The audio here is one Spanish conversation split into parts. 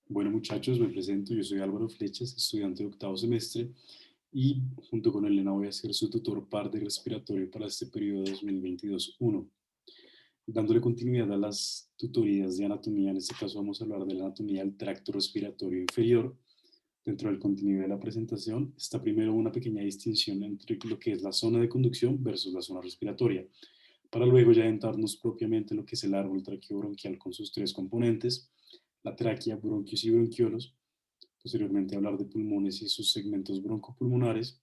Bueno, muchachos, me presento. Yo soy Álvaro Flechas, estudiante de octavo semestre y junto con Elena voy a ser su tutor par de respiratorio para este periodo 2022-1. Dándole continuidad a las tutorías de anatomía, en este caso vamos a hablar de la anatomía del tracto respiratorio inferior. Dentro del contenido de la presentación está primero una pequeña distinción entre lo que es la zona de conducción versus la zona respiratoria, para luego ya adentrarnos propiamente en lo que es el árbol traqueobronquial con sus tres componentes, la tráquea, bronquios y bronquiolos, posteriormente hablar de pulmones y sus segmentos broncopulmonares,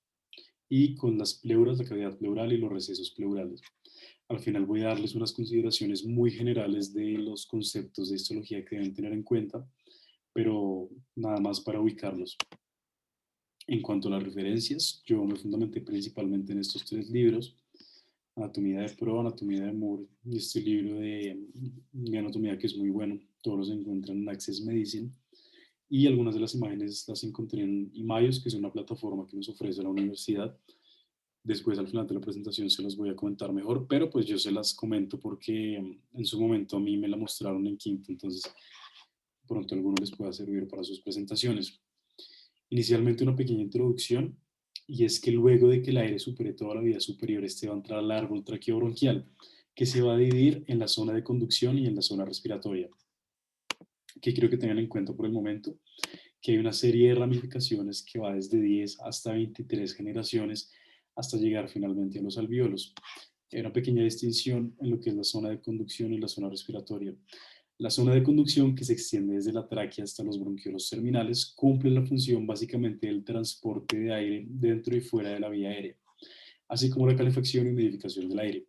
y con las pleuras, la cavidad pleural y los recesos pleurales. Al final voy a darles unas consideraciones muy generales de los conceptos de histología que deben tener en cuenta, pero nada más para ubicarlos. En cuanto a las referencias, yo me fundamenté principalmente en estos tres libros: Anatomía de Pro, Anatomía de Moore y este libro de anatomía que es muy bueno. Todos los encuentran en Access Medicine. Y algunas de las imágenes las encontré en Imayos, que es una plataforma que nos ofrece la universidad. Después, al final de la presentación, se las voy a comentar mejor, pero pues yo se las comento porque en su momento a mí me la mostraron en quinto, entonces pronto a alguno les pueda servir para sus presentaciones. Inicialmente una pequeña introducción, y es que luego de que el aire supere toda la vía superior, este va a entrar al árbol traqueobronquial, que se va a dividir en la zona de conducción y en la zona respiratoria. Que quiero que tengan en cuenta por el momento, que hay una serie de ramificaciones que va desde 10 hasta 23 generaciones hasta llegar finalmente a los alvéolos. Hay una pequeña distinción en lo que es la zona de conducción y la zona respiratoria. La zona de conducción, que se extiende desde la tráquea hasta los bronquiolos terminales, cumple la función básicamente del transporte de aire dentro y fuera de la vía aérea, así como la calefacción y humidificación del aire.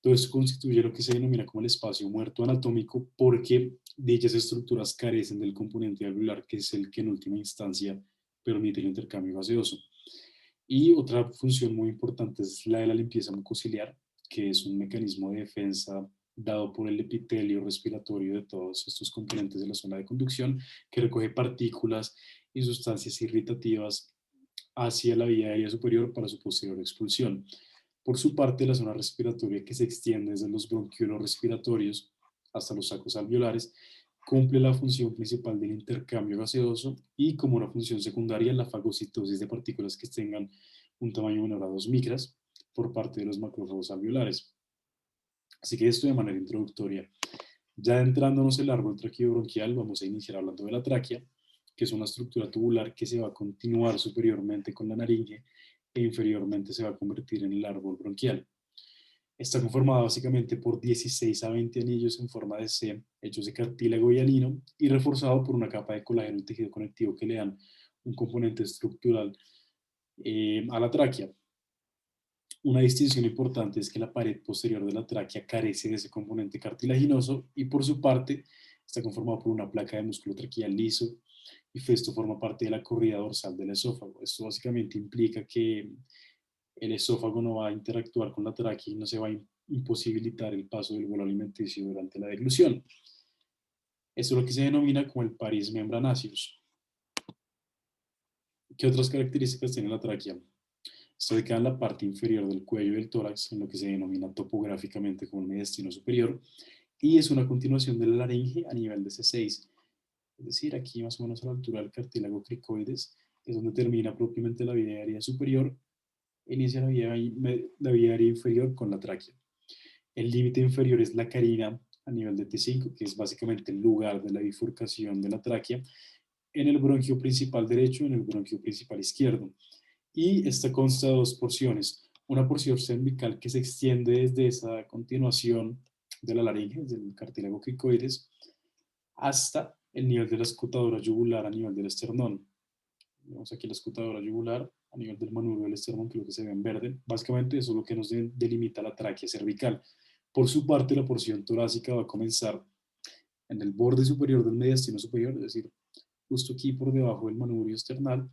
Todo esto constituye lo que se denomina como el espacio muerto anatómico, porque dichas estructuras carecen del componente alveolar, que es el que en última instancia permite el intercambio gaseoso. Y otra función muy importante es la de la limpieza mucociliar, que es un mecanismo de defensa dado por el epitelio respiratorio de todos estos componentes de la zona de conducción, que recoge partículas y sustancias irritativas hacia la vía aérea superior para su posterior expulsión. Por su parte, la zona respiratoria, que se extiende desde los bronquiolos respiratorios hasta los sacos alveolares, cumple la función principal del intercambio gaseoso y, como una función secundaria, la fagocitosis de partículas que tengan un tamaño menor a 2 micras por parte de los macrófagos alveolares. Así que esto de manera introductoria. Ya adentrándonos en el árbol traqueobronquial, vamos a iniciar hablando de la tráquea, que es una estructura tubular que se va a continuar superiormente con la naringe e inferiormente se va a convertir en el árbol bronquial. Está conformada básicamente por 16 a 20 anillos en forma de C, hechos de cartílago y hialino, y reforzado por una capa de colágeno y tejido conectivo que le dan un componente estructural a la tráquea. Una distinción importante es que la pared posterior de la tráquea carece de ese componente cartilaginoso y, por su parte, está conformado por una placa de músculo traqueal liso, y esto forma parte de la corrida dorsal del esófago. Esto básicamente implica que el esófago no va a interactuar con la tráquea y no se va a imposibilitar el paso del bolo alimenticio durante la deglución. Esto es lo que se denomina como el paris membranaceus. ¿Qué otras características tiene la tráquea? Está ubicada en la parte inferior del cuello y del tórax, en lo que se denomina topográficamente como el mediastino superior, y es una continuación de la laringe a nivel de C6. Es decir, aquí más o menos a la altura del cartílago cricoides es donde termina propiamente la vía aérea superior e inicia la vía aérea inferior con la tráquea. El límite inferior es la carina a nivel de T5, que es básicamente el lugar de la bifurcación de la tráquea en el bronquio principal derecho y en el bronquio principal izquierdo. Y esta consta de dos porciones: una porción cervical que se extiende desde esa continuación de la laringe, desde el cartílago cricoides, hasta el nivel de la escotadura yugular a nivel del esternón. Vemos aquí la escotadura yugular a nivel del manubrio del esternón, que es lo que se ve en verde. Básicamente eso es lo que nos delimita la tráquea cervical. Por su parte, la porción torácica va a comenzar en el borde superior del mediastino superior, es decir, justo aquí por debajo del manubrio esternal,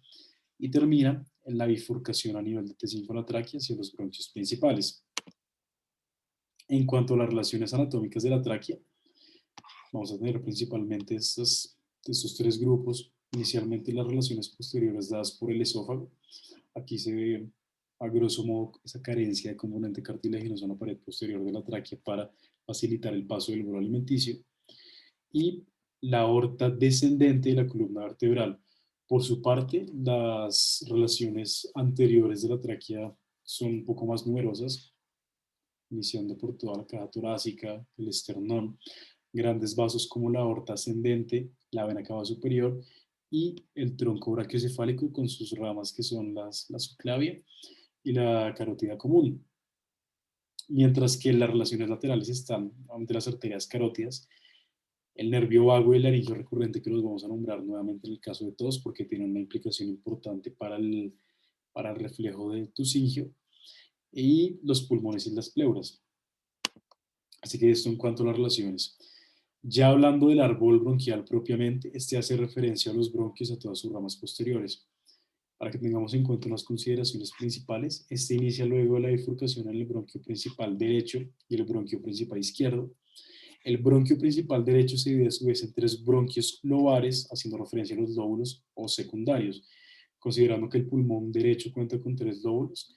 y termina en la bifurcación a nivel de T5 en la tráquea hacia los bronquios principales. En cuanto a las relaciones anatómicas de la tráquea, vamos a tener principalmente estos tres grupos. Inicialmente las relaciones posteriores dadas por el esófago. Aquí se ve a grosso modo esa carencia de componente cartilaginoso en la pared posterior de la tráquea para facilitar el paso del bolo alimenticio. Y la aorta descendente y la columna vertebral. Por su parte, las relaciones anteriores de la tráquea son un poco más numerosas, iniciando por toda la caja torácica, el esternón, grandes vasos como la aorta ascendente, la vena cava superior y el tronco brachiocefálico con sus ramas que son la subclavia y la carótida común. Mientras que las relaciones laterales están entre las arterias carótidas, el nervio vago y el laringio recurrente, que los vamos a nombrar nuevamente en el caso de todos porque tienen una implicación importante para el reflejo del tucingio, y los pulmones y las pleuras. Así que esto en cuanto a las relaciones. Ya hablando del árbol bronquial propiamente, este hace referencia a los bronquios a todas sus ramas posteriores. Para que tengamos en cuenta unas consideraciones principales, este inicia luego de la bifurcación en el bronquio principal derecho y el bronquio principal izquierdo. El bronquio principal derecho se divide a su vez en tres bronquios lobares, haciendo referencia a los lóbulos o secundarios. Considerando que el pulmón derecho cuenta con tres lóbulos,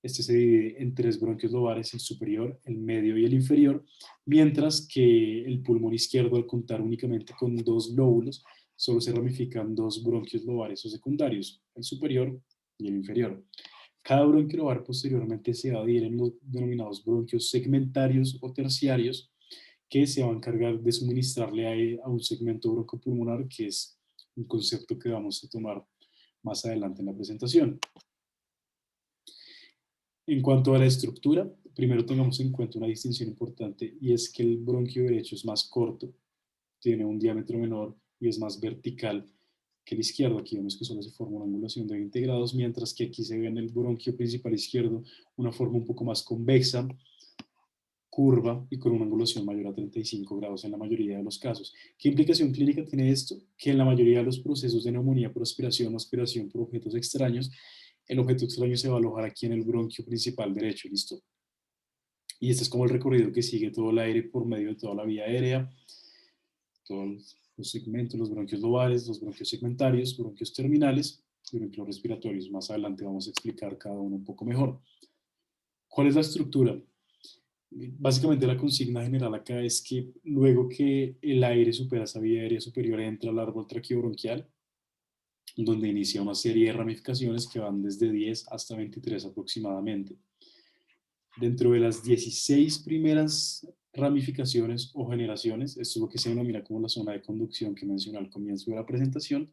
este se divide en tres bronquios lobares, el superior, el medio y el inferior, mientras que el pulmón izquierdo, al contar únicamente con dos lóbulos, solo se ramifican dos bronquios lobares o secundarios, el superior y el inferior. Cada bronquio lobar posteriormente se va a dividir en los denominados bronquios segmentarios o terciarios, que se va a encargar de suministrarle a un segmento broncopulmonar, que es un concepto que vamos a tomar más adelante en la presentación. En cuanto a la estructura, primero tengamos en cuenta una distinción importante, y es que el bronquio derecho es más corto, tiene un diámetro menor y es más vertical que el izquierdo. Aquí vemos que solo se forma una angulación de 20 grados, mientras que aquí se ve en el bronquio principal izquierdo una forma un poco más convexa, curva y con una angulación mayor a 35 grados en la mayoría de los casos. ¿Qué implicación clínica tiene esto? Que en la mayoría de los procesos de neumonía por aspiración o aspiración por objetos extraños, el objeto extraño se va a alojar aquí en el bronquio principal derecho, ¿listo? Y este es como el recorrido que sigue todo el aire por medio de toda la vía aérea, todos los segmentos, los bronquios lobares, los bronquios segmentarios, bronquios terminales y bronquios respiratorios. Más adelante vamos a explicar cada uno un poco mejor. ¿Cuál es la estructura? Básicamente la consigna general acá es que luego que el aire supera esa vía aérea superior entra al árbol traqueobronquial, donde inicia una serie de ramificaciones que van desde 10 hasta 23 aproximadamente. Dentro de las 16 primeras ramificaciones o generaciones, esto es lo que se denomina como la zona de conducción que mencioné al comienzo de la presentación,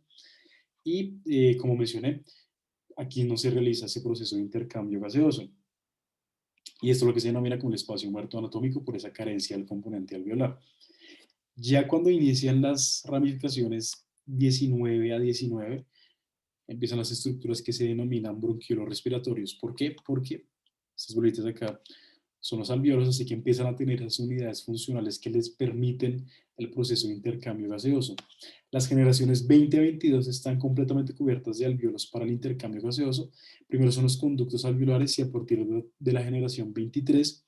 y como mencioné, aquí no se realiza ese proceso de intercambio gaseoso. Y esto es lo que se denomina como el espacio muerto anatómico por esa carencia del componente alveolar. Ya cuando inician las ramificaciones 19 a 19, empiezan las estructuras que se denominan bronquiolos respiratorios. ¿Por qué? Porque estas bolitas de acá son los alveolos, así que empiezan a tener esas unidades funcionales que les permiten el proceso de intercambio gaseoso. Las generaciones 20 a 22 están completamente cubiertas de alveolos para el intercambio gaseoso. Primero son los conductos alveolares y a partir de la generación 23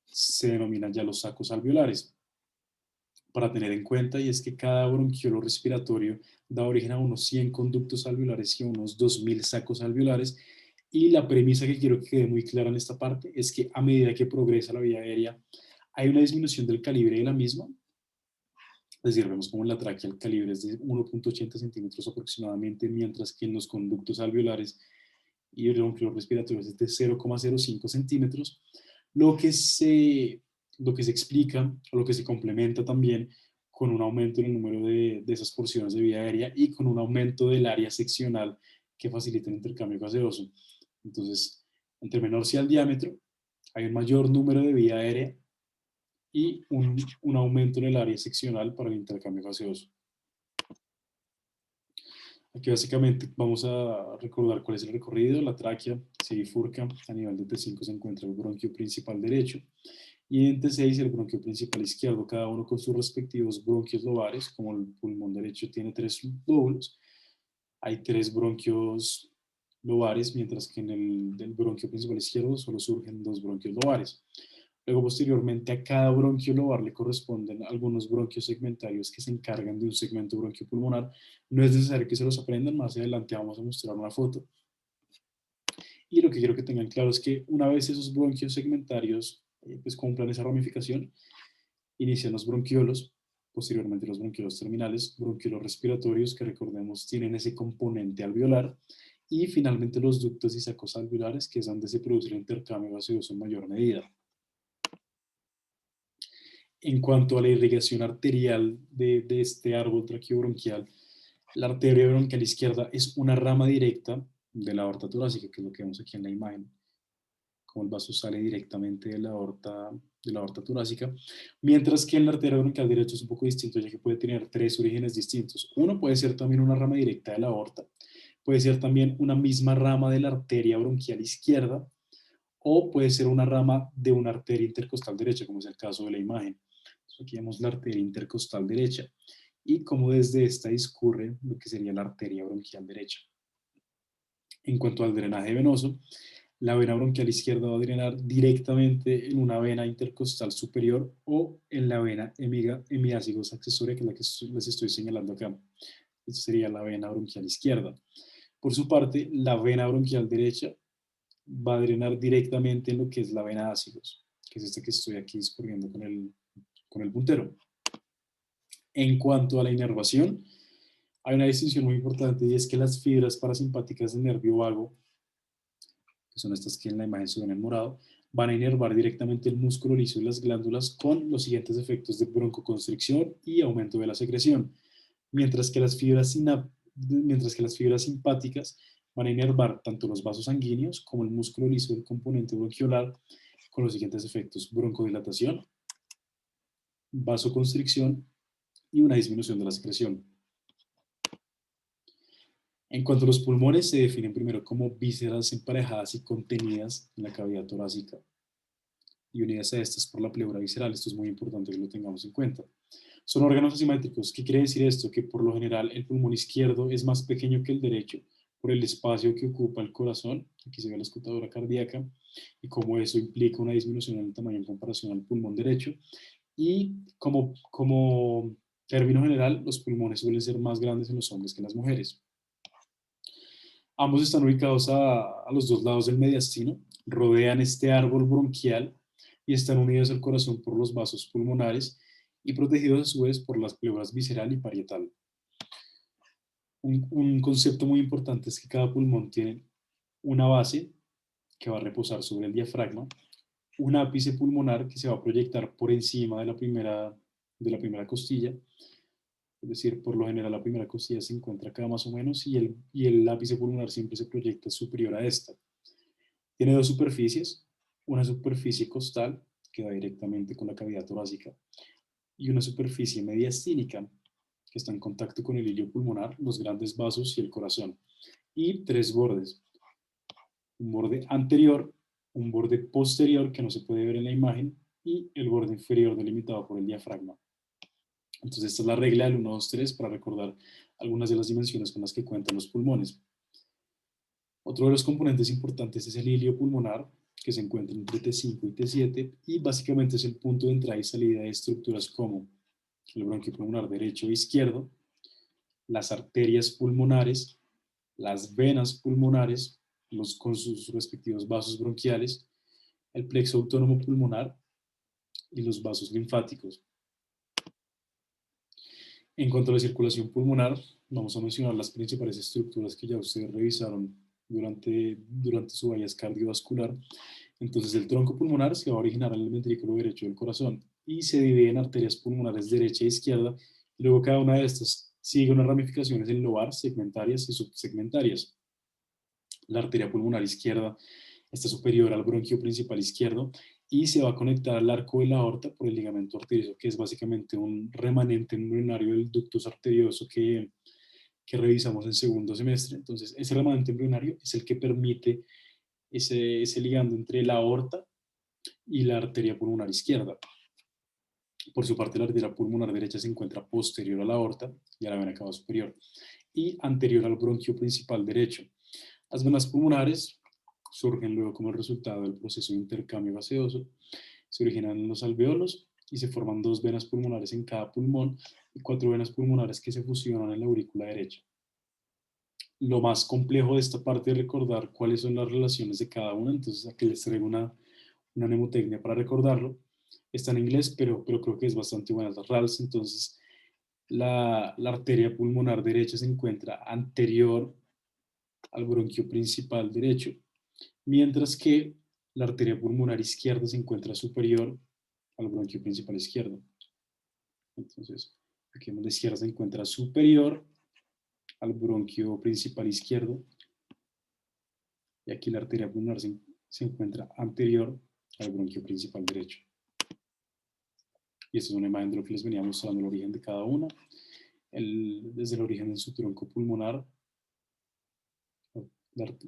se denominan ya los sacos alveolares. Para tener en cuenta, y es que cada bronquiolo respiratorio da origen a unos 100 conductos alveolares y a unos 2000 sacos alveolares, y la premisa que quiero que quede muy clara en esta parte es que a medida que progresa la vía aérea hay una disminución del calibre de la misma. Es decir, vemos como en la tráquea el calibre es de 1.80 centímetros aproximadamente, mientras que en los conductos alveolares y bronquiolos respiratorios es de 0,05 centímetros, lo que se, lo que se explica o lo que se complementa también con un aumento en el número de esas porciones de vía aérea y con un aumento del área seccional que facilita el intercambio gaseoso. Entonces, entre menor sea el diámetro, hay un mayor número de vía aérea y un aumento en el área seccional para el intercambio gaseoso. Aquí básicamente vamos a recordar cuál es el recorrido. La tráquea se bifurca, a nivel de T5 se encuentra el bronquio principal derecho y en T6 el bronquio principal izquierdo, cada uno con sus respectivos bronquios lobares. Como el pulmón derecho tiene tres lóbulos, hay tres bronquios lobares, mientras que en el del bronquio principal izquierdo solo surgen dos bronquios lobares. Luego, posteriormente, a cada bronquio lobar le corresponden algunos bronquios segmentarios que se encargan de un segmento bronquiopulmonar. No es necesario que se los aprendan, más adelante vamos a mostrar una foto. Y lo que quiero que tengan claro es que una vez esos bronquios segmentarios pues cumplan esa ramificación, inician los bronquiolos. posteriormente los bronquiolos terminales, bronquiolos respiratorios, que recordemos tienen ese componente alveolar, y finalmente los ductos y sacos alveolares, que es donde se produce el intercambio gaseoso en mayor medida. En cuanto a la irrigación arterial de este árbol traqueobronquial, la arteria bronquial izquierda es una rama directa de la aorta torácica, que es lo que vemos aquí en la imagen, como el vaso sale directamente de la aorta torácica, mientras que en la arteria bronquial derecha es un poco distinto, ya que puede tener tres orígenes distintos. Uno puede ser también una rama directa de la aorta, puede ser también una misma rama de la arteria bronquial izquierda, o puede ser una rama de una arteria intercostal derecha, como es el caso de la imagen. Entonces, aquí vemos la arteria intercostal derecha y cómo desde esta discurre lo que sería la arteria bronquial derecha. En cuanto al drenaje venoso, la vena bronquial izquierda va a drenar directamente en una vena intercostal superior o en la vena hemiácigos accesoria, que es la que les estoy señalando acá. Esta sería la vena bronquial izquierda. Por su parte, la vena bronquial derecha va a drenar directamente en lo que es la vena ácidos, que es esta que estoy aquí discurriendo con el puntero. En cuanto a la inervación, hay una distinción muy importante, y es que las fibras parasimpáticas del nervio vago, que son estas que en la imagen se ven en morado, van a inervar directamente el músculo liso y las glándulas con los siguientes efectos de broncoconstricción y aumento de la secreción, mientras que mientras que las fibras simpáticas van a inervar tanto los vasos sanguíneos como el músculo liso del componente bronquiolar con los siguientes efectos: broncodilatación, vasoconstricción y una disminución de la secreción. En cuanto a los pulmones, se definen primero como vísceras emparejadas y contenidas en la cavidad torácica y unidas a estas por la pleura visceral. Esto es muy importante que lo tengamos en cuenta. Son órganos asimétricos. ¿Qué quiere decir esto? Que por lo general el pulmón izquierdo es más pequeño que el derecho por el espacio que ocupa el corazón. Aquí se ve la escotadura cardíaca y cómo eso implica una disminución en el tamaño en comparación al pulmón derecho. Y como término general, los pulmones suelen ser más grandes en los hombres que en las mujeres. Ambos están ubicados a los dos lados del mediastino, rodean este árbol bronquial y están unidos al corazón por los vasos pulmonares y protegidos a su vez por las pleuras visceral y parietal. Un concepto muy importante es que cada pulmón tiene una base que va a reposar sobre el diafragma, un ápice pulmonar que se va a proyectar por encima de la primera costilla, es decir, por lo general la primera costilla se encuentra acá más o menos y el ápice pulmonar siempre se proyecta superior a esta. Tiene dos superficies, una superficie costal que va directamente con la cavidad torácica y una superficie mediastínica que está en contacto con el hilio pulmonar, los grandes vasos y el corazón. Y tres bordes, un borde anterior, un borde posterior que no se puede ver en la imagen y el borde inferior delimitado por el diafragma. Entonces esta es la regla del 1, 2, 3 para recordar algunas de las dimensiones con las que cuentan los pulmones. Otro de los componentes importantes es el hilio pulmonar, que se encuentra entre T5 y T7 y básicamente es el punto de entrada y salida de estructuras como el bronquio pulmonar derecho e izquierdo, las arterias pulmonares, las venas pulmonares, con sus respectivos vasos bronquiales, el plexo autónomo pulmonar y los vasos linfáticos. En cuanto a la circulación pulmonar, vamos a mencionar las principales estructuras que ya ustedes revisaron durante su vallaz cardiovascular. Entonces, el tronco pulmonar se va a originar en el ventrículo derecho del corazón y se divide en arterias pulmonares derecha e izquierda, y luego cada una de estas sigue unas ramificaciones en lobar, segmentarias y subsegmentarias. La arteria pulmonar izquierda está superior al bronquio principal izquierdo y se va a conectar al arco de la aorta por el ligamento arterioso, que es básicamente un remanente embrionario del ductus arterioso que revisamos en segundo semestre. Entonces, ese remanente embrionario es el que permite ese ligando entre la aorta y la arteria pulmonar izquierda. Por su parte, la arteria pulmonar derecha se encuentra posterior a la aorta y a la vena cava superior y anterior al bronquio principal derecho. Las venas pulmonares surgen luego como el resultado del proceso de intercambio gaseoso, se originan en los alveolos y se forman dos venas pulmonares en cada pulmón y cuatro venas pulmonares que se fusionan en la aurícula derecha. Lo más complejo de esta parte es recordar cuáles son las relaciones de cada una, entonces aquí les traigo una mnemotecnia para recordarlo. Está en inglés, pero creo que es bastante buena, las RALs. Entonces, la arteria pulmonar derecha se encuentra anterior al bronquio principal derecho, mientras que la arteria pulmonar izquierda se encuentra superior al bronquio principal izquierdo. Entonces, aquí en la izquierda se encuentra superior al bronquio principal izquierdo y aquí la arteria pulmonar se encuentra anterior al bronquio principal derecho. Y esta es una imagen de lo que les venía mostrando, el origen de cada una. Desde el origen de su tronco pulmonar,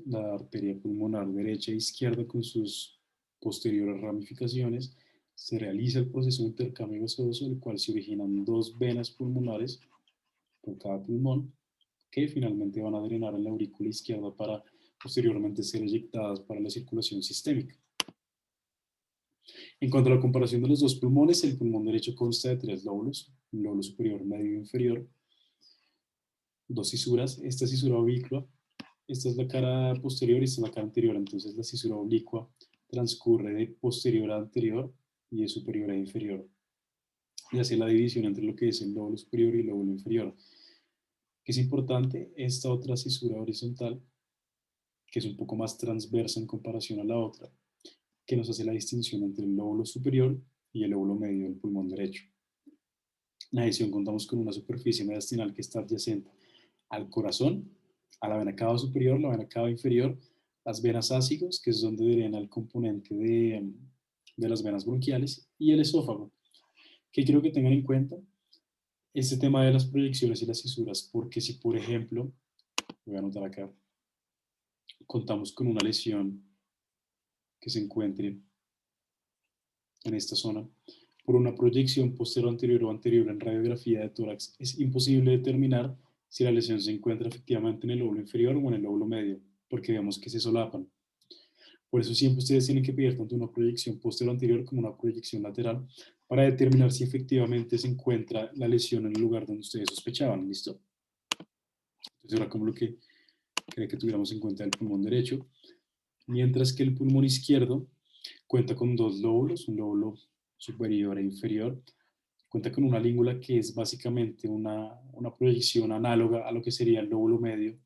la arteria pulmonar derecha e izquierda con sus posteriores ramificaciones, se realiza el proceso de intercambio gaseoso, en el cual se originan dos venas pulmonares por cada pulmón, que finalmente van a drenar en la aurícula izquierda para posteriormente ser eyectadas para la circulación sistémica. En cuanto a la comparación de los dos pulmones, el pulmón derecho consta de tres lóbulos, un lóbulo superior, medio e inferior, dos cisuras, esta cisura oblicua, esta es la cara posterior y esta es la cara anterior, entonces la cisura oblicua transcurre de posterior a anterior y de superior a inferior, y hace la división entre lo que es el lóbulo superior y el lóbulo inferior. Que es importante, esta otra cisura horizontal, que es un poco más transversa en comparación a la otra, que nos hace la distinción entre el lóbulo superior y el lóbulo medio del pulmón derecho. En adición, contamos con una superficie mediastinal que está adyacente al corazón, a la vena cava superior, la vena cava inferior, las venas ácigos, que es donde drena el componente de las venas bronquiales, y el esófago. ¿Qué quiero que tengan en cuenta? Este tema de las proyecciones y las cisuras, porque si, por ejemplo, voy a anotar acá, contamos con una lesión que se encuentre en esta zona, por una proyección posterior anterior o anterior en radiografía de tórax, es imposible determinar si la lesión se encuentra efectivamente en el lóbulo inferior o en el lóbulo medio, porque vemos que se solapan. Por eso siempre ustedes tienen que pedir tanto una proyección posterior anterior como una proyección lateral para determinar si efectivamente se encuentra la lesión en el lugar donde ustedes sospechaban. ¿Listo? Entonces era como lo que quería que tuviéramos en cuenta del pulmón derecho. Mientras que el pulmón izquierdo cuenta con dos lóbulos, un lóbulo superior e inferior. Cuenta con una língula que es básicamente una proyección análoga a lo que sería el lóbulo medio,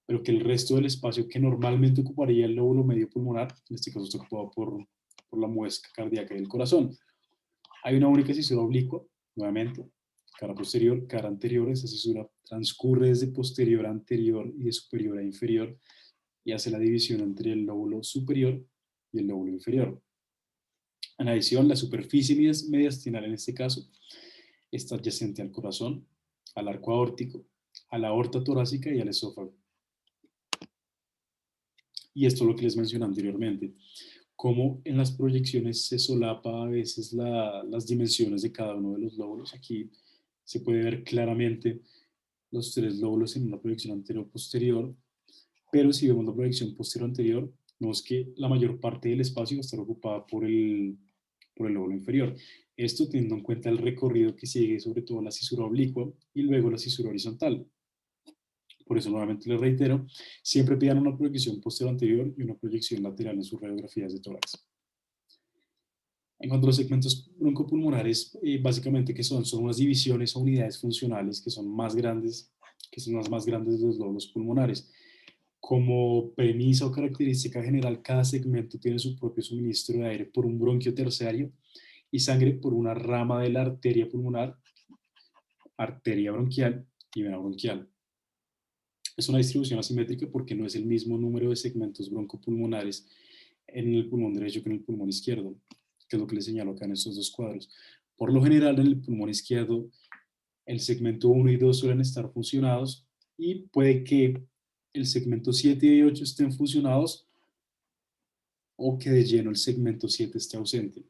pero que el resto del espacio que normalmente ocuparía el lóbulo medio pulmonar, en este caso está ocupado por la muesca cardíaca del corazón. Hay una única cisura oblicua, nuevamente, cara posterior, cara anterior. Esa cisura transcurre desde posterior a anterior y de superior a inferior y hace la división entre el lóbulo superior y el lóbulo inferior. En adición, la superficie mediastinal en este caso está adyacente al corazón, al arco aórtico, a la aorta torácica y al esófago. Y esto es lo que les mencioné anteriormente, cómo en las proyecciones se solapa a veces las dimensiones de cada uno de los lóbulos. Aquí se puede ver claramente los tres lóbulos en una proyección anterior-posterior, pero si vemos la proyección posterior-anterior, vemos que la mayor parte del espacio va a estar ocupada por el lóbulo inferior. Esto teniendo en cuenta el recorrido que sigue sobre todo la cisura oblicua y luego la cisura horizontal. Por eso nuevamente les reitero, siempre pidan una proyección posterior anterior y una proyección lateral en sus radiografías de tórax. En cuanto a los segmentos broncopulmonares, básicamente que son unas divisiones o unidades funcionales que son más grandes, que son las más grandes de los lóbulos pulmonares. Como premisa o característica general, cada segmento tiene su propio suministro de aire por un bronquio terciario y sangre por una rama de la arteria pulmonar, arteria bronquial y vena bronquial. Es una distribución asimétrica porque no es el mismo número de segmentos broncopulmonares en el pulmón derecho que en el pulmón izquierdo, que es lo que les señalo acá en estos dos cuadros. Por lo general, en el pulmón izquierdo, el segmento 1 y 2 suelen estar funcionados y puede que el segmento 7 y 8 estén funcionados o que de lleno el segmento 7 esté ausente.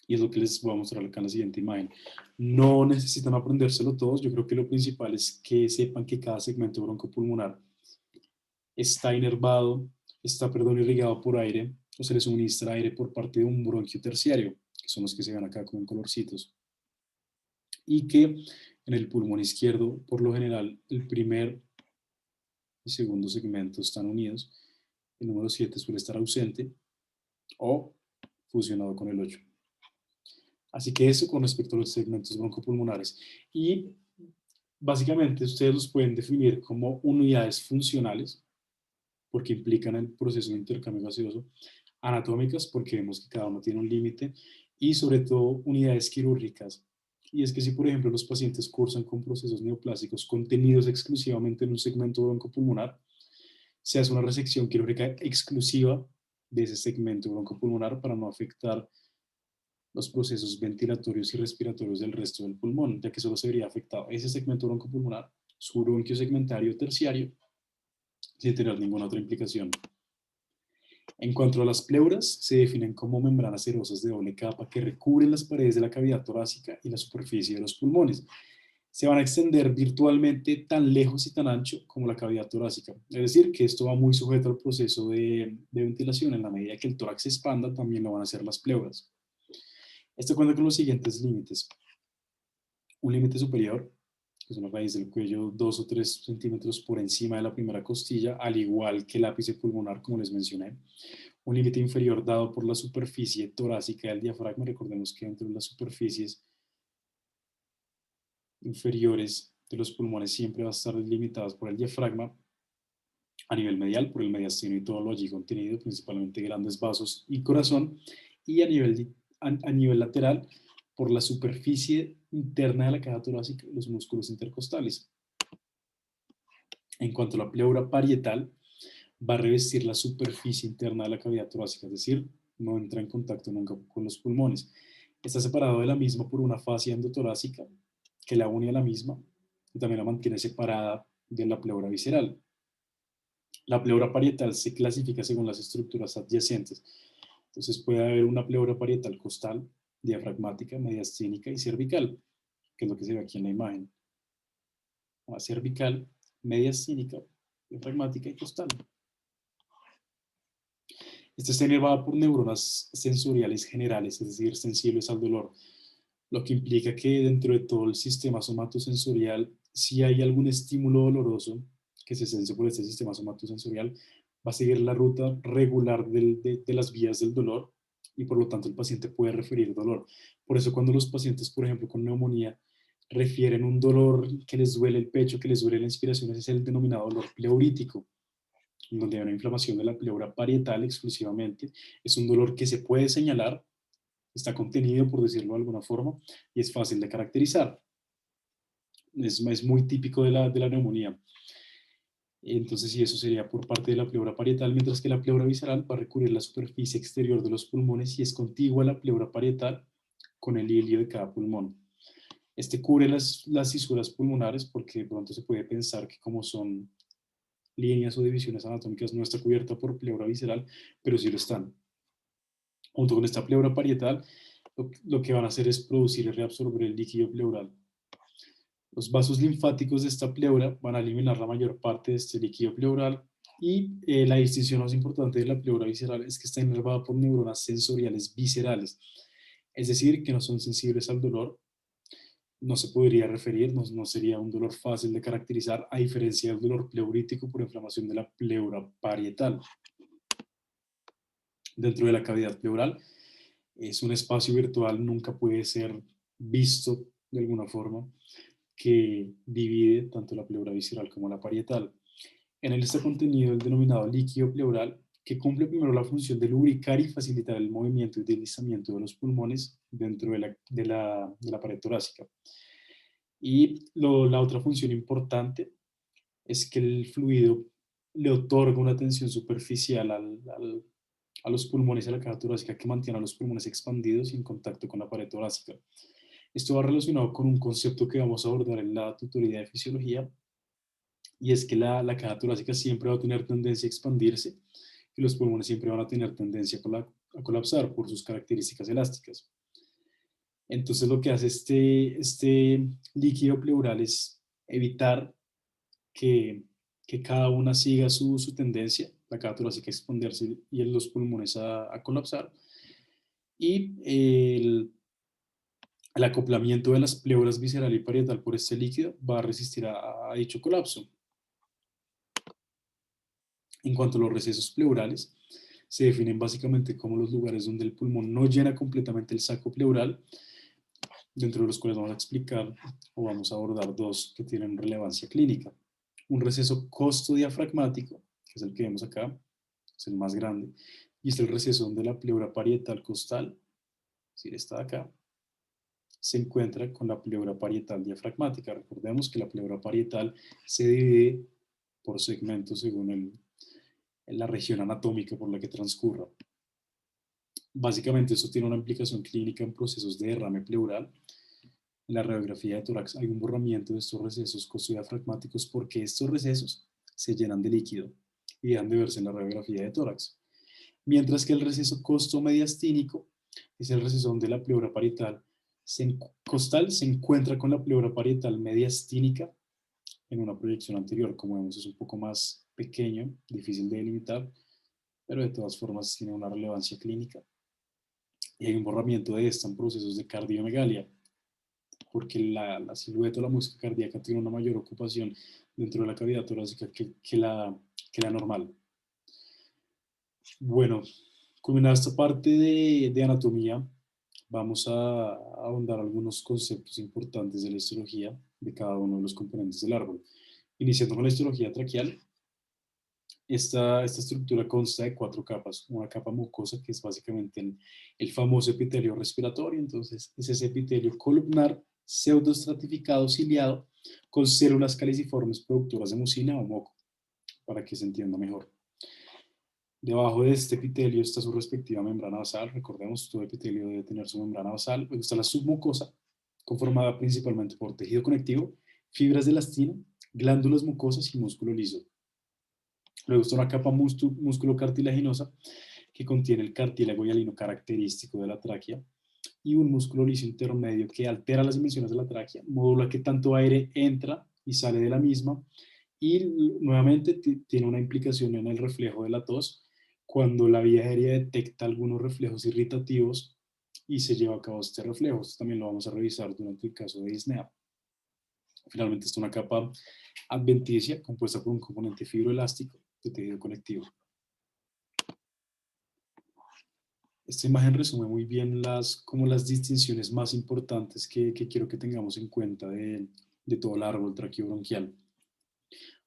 Y es lo que les voy a mostrar acá en la siguiente imagen. No necesitan aprendérselo todos, yo creo que lo principal es que sepan que cada segmento broncopulmonar está inervado, está, perdón, irrigado por aire, o se le suministra aire por parte de un bronquio terciario, que son los que se ven acá con colorcitos. Y que en el pulmón izquierdo, por lo general, el primer y segundo segmento están unidos. El número 7 suele estar ausente o fusionado con el 8. Así que eso con respecto a los segmentos broncopulmonares. Y básicamente ustedes los pueden definir como unidades funcionales, porque implican el proceso de intercambio gaseoso, anatómicas, porque vemos que cada uno tiene un límite, y sobre todo unidades quirúrgicas. Y es que si, por ejemplo, los pacientes cursan con procesos neoplásicos contenidos exclusivamente en un segmento broncopulmonar, se hace una resección quirúrgica exclusiva de ese segmento broncopulmonar para no afectar los procesos ventilatorios y respiratorios del resto del pulmón, ya que solo se vería afectado ese segmento broncopulmonar, su bronquio segmentario terciario, sin tener ninguna otra implicación. En cuanto a las pleuras, se definen como membranas serosas de doble capa que recubren las paredes de la cavidad torácica y la superficie de los pulmones. Se van a extender virtualmente tan lejos y tan ancho como la cavidad torácica. Es decir, que esto va muy sujeto al proceso de ventilación. En la medida que el tórax se expanda, también lo van a hacer las pleuras. Esto cuenta con los siguientes límites. Un límite superior, que es una raíz del cuello 2 o 3 centímetros por encima de la primera costilla, al igual que el ápice pulmonar, como les mencioné. Un límite inferior dado por la superficie torácica del diafragma. Recordemos que dentro de las superficies inferiores de los pulmones siempre va a estar limitadas por el diafragma. A nivel medial, por el mediastino y todo lo allí contenido, principalmente grandes vasos y corazón. Y a nivel lateral, por la superficie interna de la caja torácica y los músculos intercostales. En cuanto a la pleura parietal, va a revestir la superficie interna de la cavidad torácica, es decir, no entra en contacto nunca con los pulmones. Está separado de la misma por una fascia endotorácica que la une a la misma y también la mantiene separada de la pleura visceral. La pleura parietal se clasifica según las estructuras adyacentes. Entonces puede haber una pleura parietal costal, diafragmática, mediastínica y cervical, que es lo que se ve aquí en la imagen. La cervical, mediastínica, diafragmática y costal. Esta está inervada por neuronas sensoriales generales, es decir, sensibles al dolor, lo que implica que dentro de todo el sistema somatosensorial, si hay algún estímulo doloroso que se sense por este sistema somatosensorial, va a seguir la ruta regular de las vías del dolor y por lo tanto el paciente puede referir dolor. Por eso cuando los pacientes, por ejemplo, con neumonía, refieren un dolor que les duele el pecho, que les duele la inspiración, ese es el denominado dolor pleurítico, donde hay una inflamación de la pleura parietal exclusivamente. Es un dolor que se puede señalar, está contenido, por decirlo de alguna forma, y es fácil de caracterizar. Es muy típico de la neumonía. Entonces, sí, eso sería por parte de la pleura parietal, mientras que la pleura visceral va a recubrir la superficie exterior de los pulmones y es contigua a la pleura parietal con el hilio de cada pulmón. Este cubre las fisuras pulmonares porque de pronto se puede pensar que como son líneas o divisiones anatómicas no está cubierta por pleura visceral, pero sí lo están. Junto con esta pleura parietal, lo que van a hacer es producir y reabsorber el líquido pleural. Los vasos linfáticos de esta pleura van a eliminar la mayor parte de este líquido pleural y la distinción más importante de la pleura visceral es que está inervada por neuronas sensoriales viscerales, es decir, que no son sensibles al dolor, no se podría referir, no sería un dolor fácil de caracterizar, a diferencia del dolor pleurítico por inflamación de la pleura parietal. Dentro de la cavidad pleural es un espacio virtual, nunca puede ser visto de alguna forma, que divide tanto la pleura visceral como la parietal. En él está contenido el denominado líquido pleural, que cumple primero la función de lubricar y facilitar el movimiento y deslizamiento de los pulmones dentro de la pared torácica. Y la otra función importante es que el fluido le otorga una tensión superficial a los pulmones y a la caja torácica que mantiene a los pulmones expandidos y en contacto con la pared torácica. Esto va relacionado con un concepto que vamos a abordar en la tutoría de fisiología, y es que la caja torácica siempre va a tener tendencia a expandirse y los pulmones siempre van a tener tendencia a colapsar por sus características elásticas. Entonces lo que hace este líquido pleural es evitar que, que cada una siga su tendencia, la caja torácica a expandirse y los pulmones a colapsar, y el acoplamiento de las pleuras visceral y parietal por este líquido va a resistir a dicho colapso. En cuanto a los recesos pleurales, se definen básicamente como los lugares donde el pulmón no llena completamente el saco pleural, dentro de los cuales vamos a explicar o vamos a abordar dos que tienen relevancia clínica. Un receso costodiafragmático, que es el que vemos acá, es el más grande, y es el receso donde la pleura parietal costal, es decir, esta de acá, se encuentra con la pleura parietal diafragmática. Recordemos que la pleura parietal se divide por segmentos según la región anatómica por la que transcurra. Básicamente esto tiene una implicación clínica en procesos de derrame pleural. En la radiografía de tórax hay un borramiento de estos recesos costodiafragmáticos porque estos recesos se llenan de líquido y dejan de verse en la radiografía de tórax. Mientras que el receso costomediastínico es el receso donde la pleura parietal costal se encuentra con la pleura parietal mediastínica en una proyección anterior. Como vemos, es un poco más pequeño, difícil de delimitar, pero de todas formas tiene una relevancia clínica. Y hay un borramiento de esta en procesos de cardiomegalia, porque la silueta o la música cardíaca tiene una mayor ocupación dentro de la cavidad torácica que la normal. Bueno, culminada esta parte de anatomía, vamos a ahondar algunos conceptos importantes de la histología de cada uno de los componentes del árbol. Iniciando con la histología traqueal, esta estructura consta de 4 capas. Una capa mucosa, que es básicamente el famoso epitelio respiratorio, entonces es ese epitelio columnar pseudoestratificado ciliado con células caliciformes productoras de mucina o moco, para que se entienda mejor. Debajo de este epitelio está su respectiva membrana basal. Recordemos, todo epitelio debe tener su membrana basal. Luego está la submucosa, conformada principalmente por tejido conectivo, fibras de elastina, glándulas mucosas y músculo liso. Luego está una capa músculo-cartilaginosa que contiene el cartílago hialino característico de la tráquea y un músculo liso intermedio que altera las dimensiones de la tráquea, modula que tanto aire entra y sale de la misma y nuevamente tiene una implicación en el reflejo de la tos cuando la vía aérea detecta algunos reflejos irritativos y se lleva a cabo este reflejo. Esto también lo vamos a revisar durante el caso de disnea. Finalmente está una capa adventicia compuesta por un componente fibroelástico de tejido conectivo. Esta imagen resume muy bien como las distinciones más importantes que quiero que tengamos en cuenta de todo el árbol traqueobronquial.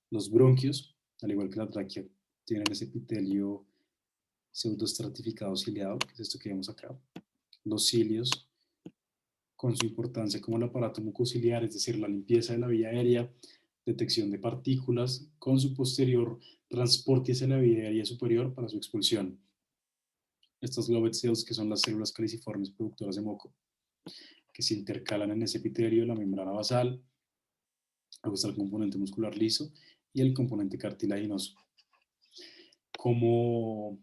Los bronquios, al igual que la tráquea, tienen ese epitelio pseudoestratificado ciliado, que es esto que vemos acá. Los cilios, con su importancia como el aparato mucociliar, es decir, la limpieza de la vía aérea, detección de partículas, con su posterior transporte hacia la vía aérea superior para su expulsión. Estas Lobet cells, que son las células caliciformes productoras de moco, que se intercalan en ese epitelio, la membrana basal, luego está el componente muscular liso y el componente cartilaginoso. Como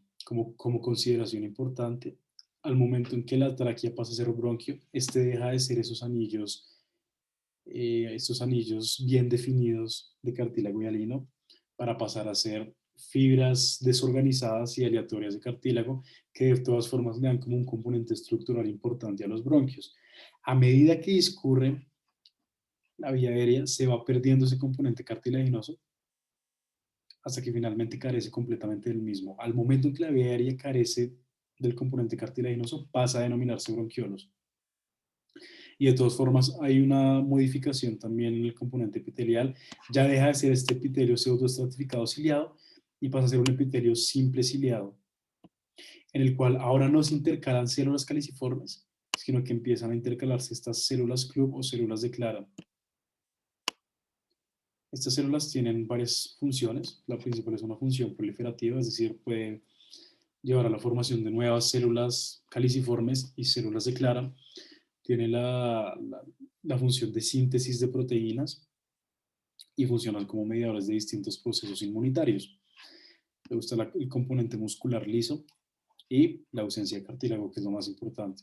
consideración importante, al momento en que la tráquea pasa a ser bronquio, este deja de ser estos anillos bien definidos de cartílago hialino para pasar a ser fibras desorganizadas y aleatorias de cartílago que de todas formas le dan como un componente estructural importante a los bronquios. A medida que discurre la vía aérea, se va perdiendo ese componente cartilaginoso hasta que finalmente carece completamente del mismo. Al momento en que la vía aérea carece del componente cartilaginoso, pasa a denominarse bronquiolos. Y de todas formas hay una modificación también en el componente epitelial. Ya deja de ser este epitelio pseudoestratificado ciliado y pasa a ser un epitelio simple ciliado, en el cual ahora no se intercalan células caliciformes, sino que empiezan a intercalarse estas células club o células de Clara. Estas células tienen varias funciones. La principal es una función proliferativa, es decir, puede llevar a la formación de nuevas células caliciformes y células de Clara. Tiene la función de síntesis de proteínas y funcionan como mediadores de distintos procesos inmunitarios. Luego está el componente muscular liso y la ausencia de cartílago, que es lo más importante.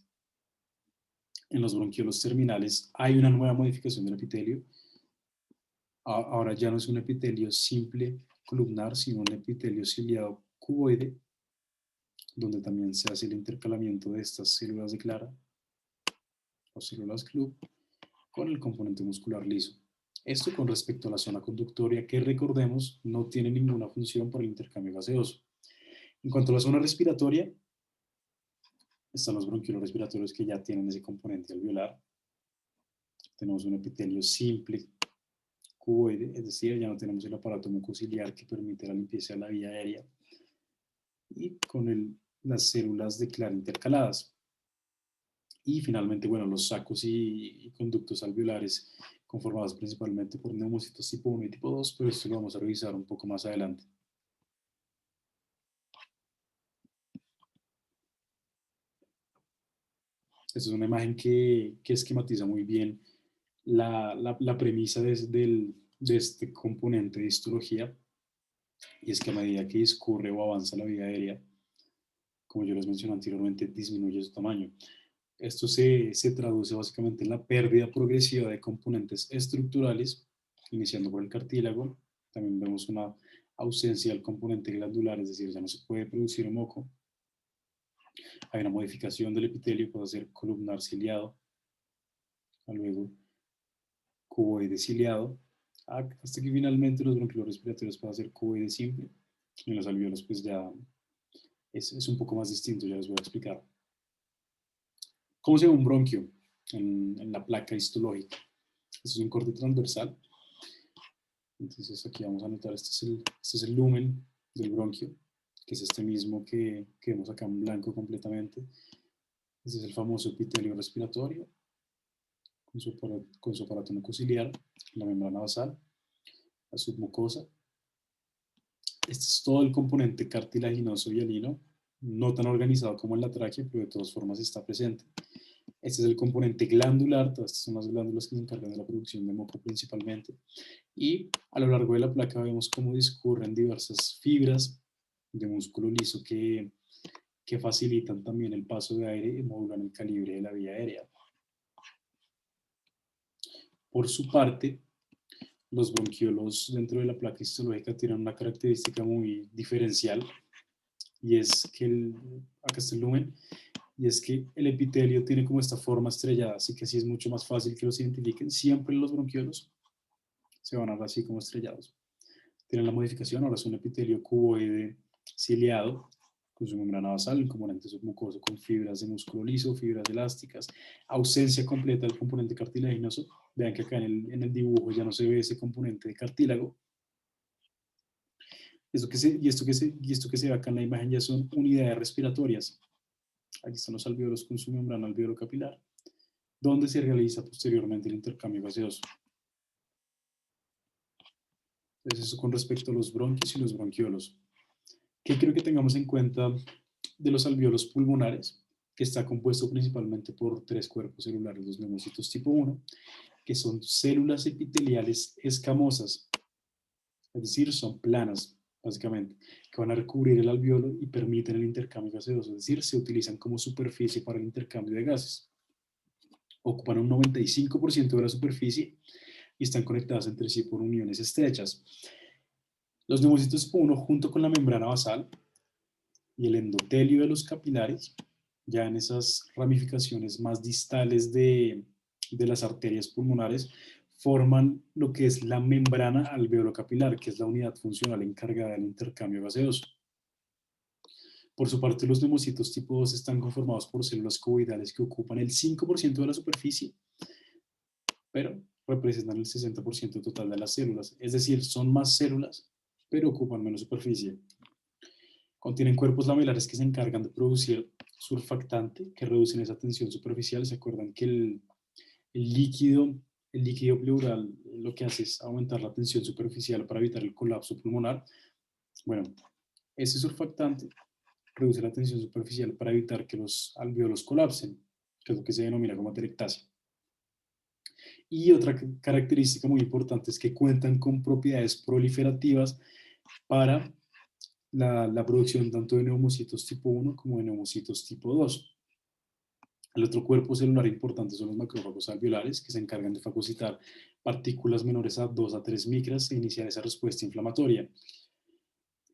En los bronquiolos terminales hay una nueva modificación del epitelio. Ahora ya no es un epitelio simple columnar, sino un epitelio ciliado cuboide, donde también se hace el intercalamiento de estas células de Clara o células club con el componente muscular liso. Esto con respecto a la zona conductoria, que recordemos no tiene ninguna función para el intercambio gaseoso. En cuanto a la zona respiratoria, están los bronquiolos respiratorios que ya tienen ese componente alveolar. Tenemos un epitelio simple, cuboide, es decir, ya no tenemos el aparato mucociliar que permite la limpieza de la vía aérea, y con las células de Klein intercaladas. Y finalmente, bueno, los sacos y conductos alveolares conformados principalmente por neumocitos tipo 1 y tipo 2, pero esto lo vamos a revisar un poco más adelante. Esta es una imagen que esquematiza muy bien la premisa de este componente de histología, y es que a medida que discurre o avanza la vía aérea, como yo les mencioné anteriormente, disminuye su tamaño. Esto se traduce básicamente en la pérdida progresiva de componentes estructurales, iniciando por el cartílago. También vemos una ausencia del componente glandular, es decir, ya no se puede producir moco. Hay una modificación del epitelio, puede ser columnar ciliado, luego cuboide ciliado, hasta que finalmente los bronquiolos respiratorios pueden ser cuboide simple. Y en los alveolos pues ya es un poco más distinto, ya les voy a explicar. ¿Cómo se ve un bronquio en la placa histológica? Este es un corte transversal. Entonces aquí vamos a anotar, este es el lumen del bronquio, que es este mismo que vemos acá en blanco completamente. Este es el famoso epitelio respiratorio, con su aparato mucociliar, la membrana basal, la submucosa. Este es todo el componente cartilaginoso hialino, no tan organizado como en la tráquea, pero de todas formas está presente. Este es el componente glandular, todas estas son las glándulas que se encargan de la producción de moco principalmente. Y a lo largo de la placa vemos cómo discurren diversas fibras de músculo liso que facilitan también el paso de aire y modulan el calibre de la vía aérea. Por su parte, los bronquiolos dentro de la placa histológica tienen una característica muy diferencial, y es que acá está el lumen, y es que el epitelio tiene como esta forma estrellada, así que así es mucho más fácil que los identifiquen. Siempre los bronquiolos se van a ver así como estrellados. Tienen la modificación, ahora es un epitelio cuboide ciliado, con su membrana basal, el componente submucoso con fibras de músculo liso, fibras elásticas, ausencia completa del componente cartilaginoso. Vean que acá en el dibujo ya no se ve ese componente de cartílago. Esto que se ve acá en la imagen ya son unidades respiratorias. Aquí están los alvéolos con su membrana alvéolo capilar, donde se realiza posteriormente el intercambio gaseoso. Entonces, eso con respecto a los bronquios y los bronquiolos. ¿Qué quiero que tengamos en cuenta de los alvéolos pulmonares? Que está compuesto principalmente por 3 cuerpos celulares, los neumocitos tipo 1, que son células epiteliales escamosas, es decir, son planas, básicamente, que van a recubrir el alvéolo y permiten el intercambio gaseoso, es decir, se utilizan como superficie para el intercambio de gases. Ocupan un 95% de la superficie y están conectadas entre sí por uniones estrechas. Los neumocitos tipo 1, junto con la membrana basal y el endotelio de los capilares, ya en esas ramificaciones más distales de las arterias pulmonares, forman lo que es la membrana alveolo-capilar, que es la unidad funcional encargada del intercambio gaseoso. Por su parte, los neumocitos tipo 2 están conformados por células cuboidales que ocupan el 5% de la superficie, pero representan el 60% total de las células. Es decir, son más células, pero ocupan menos superficie. Contienen cuerpos lamelares que se encargan de producir surfactante, que reducen esa tensión superficial. ¿Se acuerdan que el líquido, el líquido pleural lo que hace es aumentar la tensión superficial para evitar el colapso pulmonar? Bueno, ese surfactante reduce la tensión superficial para evitar que los alvéolos colapsen, que es lo que se denomina como atelectasia. Y otra característica muy importante es que cuentan con propiedades proliferativas para la producción tanto de neumocitos tipo 1 como de neumocitos tipo 2. El otro cuerpo celular importante son los macrófagos alveolares, que se encargan de fagocitar partículas menores a 2 a 3 micras e iniciar esa respuesta inflamatoria.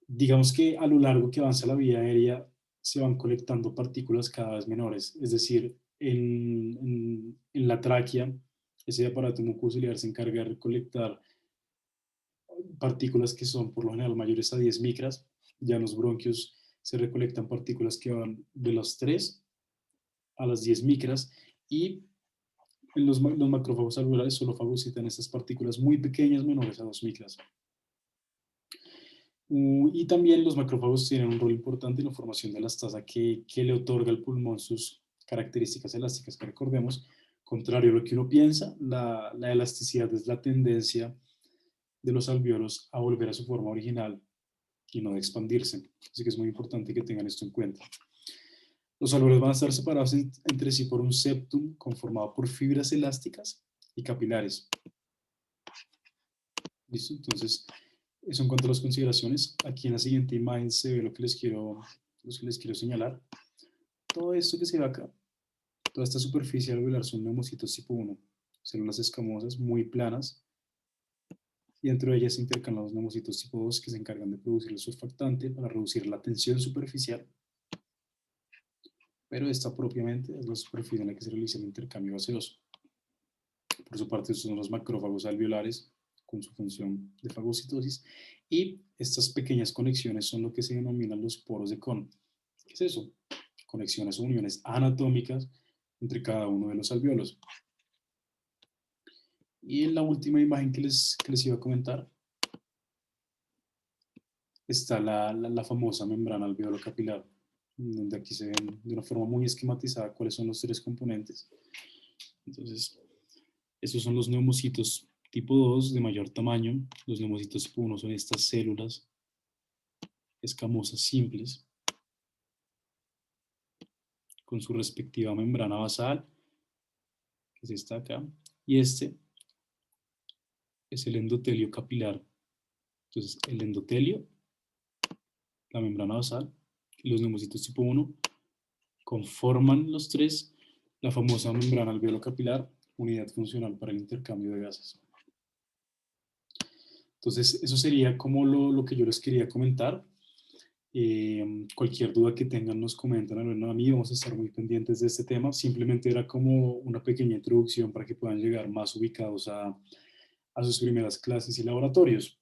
Digamos que a lo largo que avanza la vía aérea se van colectando partículas cada vez menores, es decir, en la tráquea, ese aparato mucociliar se encarga de recolectar partículas que son por lo general mayores a 10 micras. Ya en los bronquios se recolectan partículas que van de las 3 a las 10 micras, y los macrófagos alveolares solo fagocitan estas partículas muy pequeñas menores a 2 micras. Y también los macrófagos tienen un rol importante en la formación de elastasa que le otorga al pulmón sus características elásticas, que recordemos, contrario a lo que uno piensa, la elasticidad es la tendencia de los alvéolos a volver a su forma original y no de expandirse. Así que es muy importante que tengan esto en cuenta. Los alvéolos van a estar separados entre sí por un septum conformado por fibras elásticas y capilares. ¿Listo? Entonces, eso en cuanto a las consideraciones. Aquí en la siguiente imagen se ve lo que les quiero señalar. Todo esto que se ve acá, toda esta superficie alveolar son neumocitos tipo 1, células escamosas muy planas, y dentro de ellas se intercalan los neumocitos tipo 2 que se encargan de producir el surfactante para reducir la tensión superficial, pero esta propiamente es la superficie en la que se realiza el intercambio gaseoso. Por su parte, estos son los macrófagos alveolares con su función de fagocitosis, y estas pequeñas conexiones son lo que se denominan los poros de Kohn. ¿Qué es eso? Conexiones o uniones anatómicas entre cada uno de los alvéolos. Y en la última imagen que les iba a comentar está la famosa membrana alveolo capilar, donde aquí se ven de una forma muy esquematizada cuáles son los 3 componentes. Entonces, estos son los neumocitos tipo 2 de mayor tamaño. Los neumocitos tipo 1 son estas células escamosas simples con su respectiva membrana basal, que es esta acá, y este es el endotelio capilar. Entonces, el endotelio, la membrana basal y los neumocitos tipo 1 conforman los 3 la famosa membrana alveolo capilar, unidad funcional para el intercambio de gases. Entonces, eso sería como lo que yo les quería comentar. Cualquier duda que tengan nos comentan a mí, vamos a estar muy pendientes de este tema. Simplemente era como una pequeña introducción para que puedan llegar más ubicados a sus primeras clases y laboratorios.